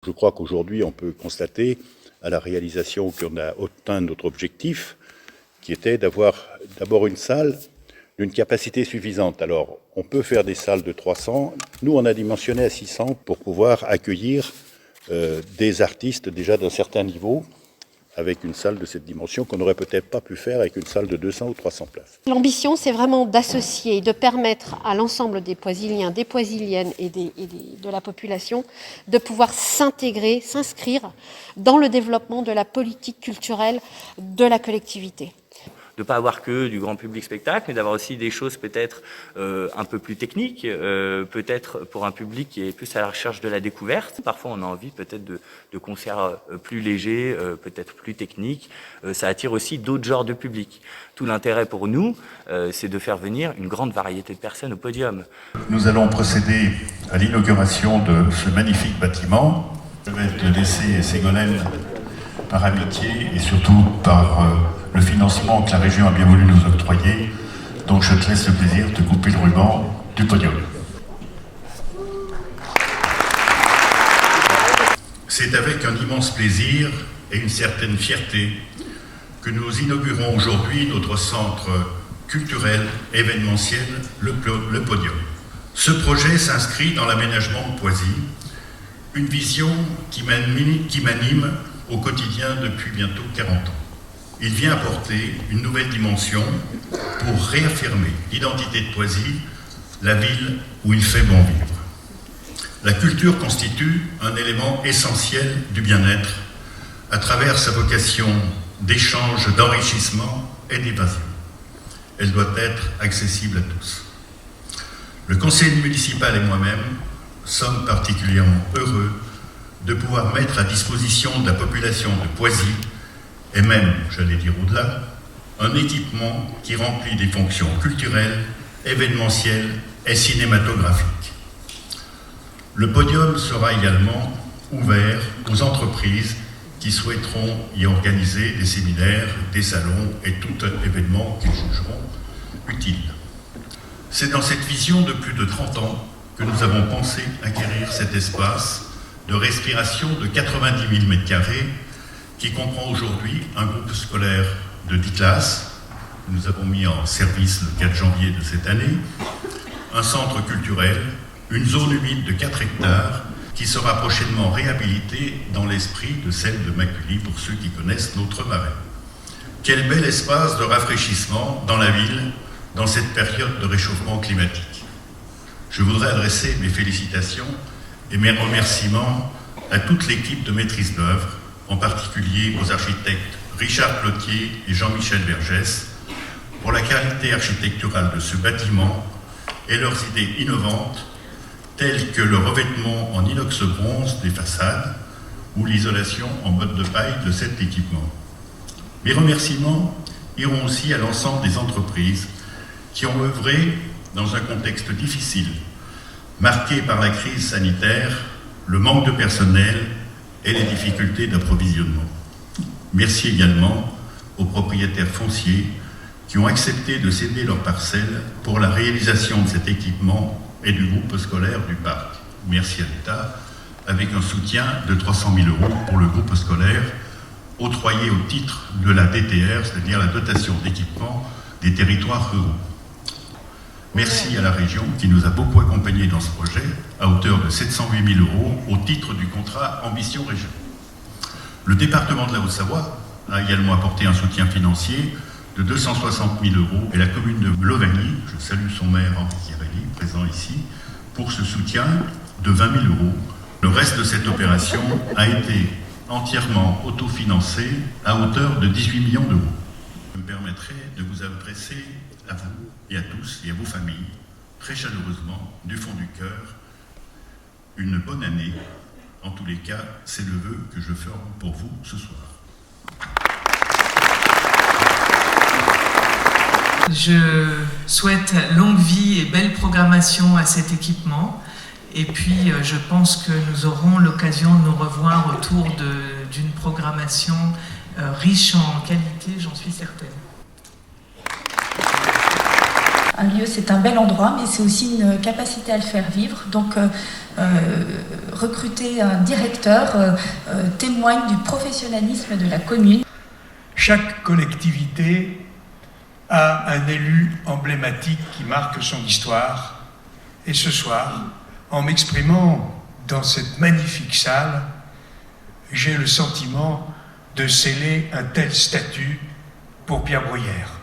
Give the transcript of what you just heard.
Je crois qu'aujourd'hui, on peut constater à la réalisation qu'on a atteint notre objectif, qui était d'avoir d'abord une salle d'une capacité suffisante. Alors, on peut faire des salles de 300. Nous, on a dimensionné à 600 pour pouvoir accueillir des artistes déjà d'un certain niveau, avec une salle de cette dimension qu'on n'aurait peut-être pas pu faire avec une salle de 200 ou 300 places. L'ambition, c'est vraiment d'associer, de permettre à l'ensemble des Poisiliens, des Poisiliennes et de la population de pouvoir s'intégrer, s'inscrire dans le développement de la politique culturelle de la collectivité. De ne pas avoir que du grand public spectacle, mais d'avoir aussi des choses peut-être un peu plus techniques, peut-être pour un public qui est plus à la recherche de la découverte. Parfois, on a envie peut-être de concerts plus légers, peut-être plus techniques. Ça attire aussi d'autres genres de public. Tout l'intérêt pour nous, c'est de faire venir une grande variété de personnes au podium. Nous allons procéder à l'inauguration de ce magnifique bâtiment. Je vais te laisser, Ségolène, par amitié et surtout par le financement que la région a bien voulu nous octroyer. Donc je te laisse le plaisir de couper le ruban du podium. C'est avec un immense plaisir et une certaine fierté que nous inaugurons aujourd'hui notre centre culturel événementiel, le Podium. Ce projet s'inscrit dans l'aménagement de Poisy, une vision qui m'anime au quotidien depuis bientôt 40 ans. Il vient apporter une nouvelle dimension pour réaffirmer l'identité de Poisy, la ville où il fait bon vivre. La culture constitue un élément essentiel du bien-être à travers sa vocation d'échange, d'enrichissement et d'évasion. Elle doit être accessible à tous. Le conseil municipal et moi-même sommes particulièrement heureux de pouvoir mettre à disposition de la population de Poisy, et même, j'allais dire au-delà, un équipement qui remplit des fonctions culturelles, événementielles et cinématographiques. Le podium sera également ouvert aux entreprises qui souhaiteront y organiser des séminaires, des salons et tout événement qu'ils jugeront utile. C'est dans cette vision de plus de 30 ans que nous avons pensé acquérir cet espace de respiration de 90 000 m² qui comprend aujourd'hui un groupe scolaire de 10 classes, que nous avons mis en service le 4 janvier de cette année, un centre culturel, une zone humide de 4 hectares qui sera prochainement réhabilitée dans l'esprit de celle de Maculi pour ceux qui connaissent notre marais. Quel bel espace de rafraîchissement dans la ville dans cette période de réchauffement climatique. Je voudrais adresser mes félicitations et mes remerciements à toute l'équipe de maîtrise d'œuvre, en particulier aux architectes Richard Plotier et Jean-Michel Vergès, pour la qualité architecturale de ce bâtiment et leurs idées innovantes, telles que le revêtement en inox bronze des façades ou l'isolation en bottes de paille de cet équipement. Mes remerciements iront aussi à l'ensemble des entreprises qui ont œuvré dans un contexte difficile, marqué par la crise sanitaire, le manque de personnel et les difficultés d'approvisionnement. Merci également aux propriétaires fonciers qui ont accepté de céder leurs parcelles pour la réalisation de cet équipement et du groupe scolaire du parc. Merci à l'État, avec un soutien de 300 000 € pour le groupe scolaire, octroyé au titre de la DTR, c'est-à-dire la dotation d'équipement des territoires ruraux. Merci à la région qui nous a beaucoup accompagnés dans ce projet, à hauteur de 708 000 € au titre du contrat Ambition Région. Le département de la Haute-Savoie a également apporté un soutien financier de 260 000 € et la commune de Lovagny, je salue son maire Henri Chiarelli, présent ici, pour ce soutien de 20 000 €. Le reste de cette opération a été entièrement autofinancé à hauteur de 18 millions d'euros. Je me permettrai de vous adresser à vous et à tous et à vos familles, très chaleureusement, du fond du cœur, une bonne année. En tous les cas, c'est le vœu que je forme pour vous ce soir. Je souhaite longue vie et belle programmation à cet équipement. Et puis, je pense que nous aurons l'occasion de nous revoir autour d'une programmation riche en qualité, j'en suis certaine. un lieu, c'est un bel endroit, mais c'est aussi une capacité à le faire vivre. Donc, recruter un directeur témoigne du professionnalisme de la commune. Chaque collectivité a un élu emblématique qui marque son histoire. Et ce soir, en m'exprimant dans cette magnifique salle, j'ai le sentiment de sceller un tel statut pour Pierre Bruyère.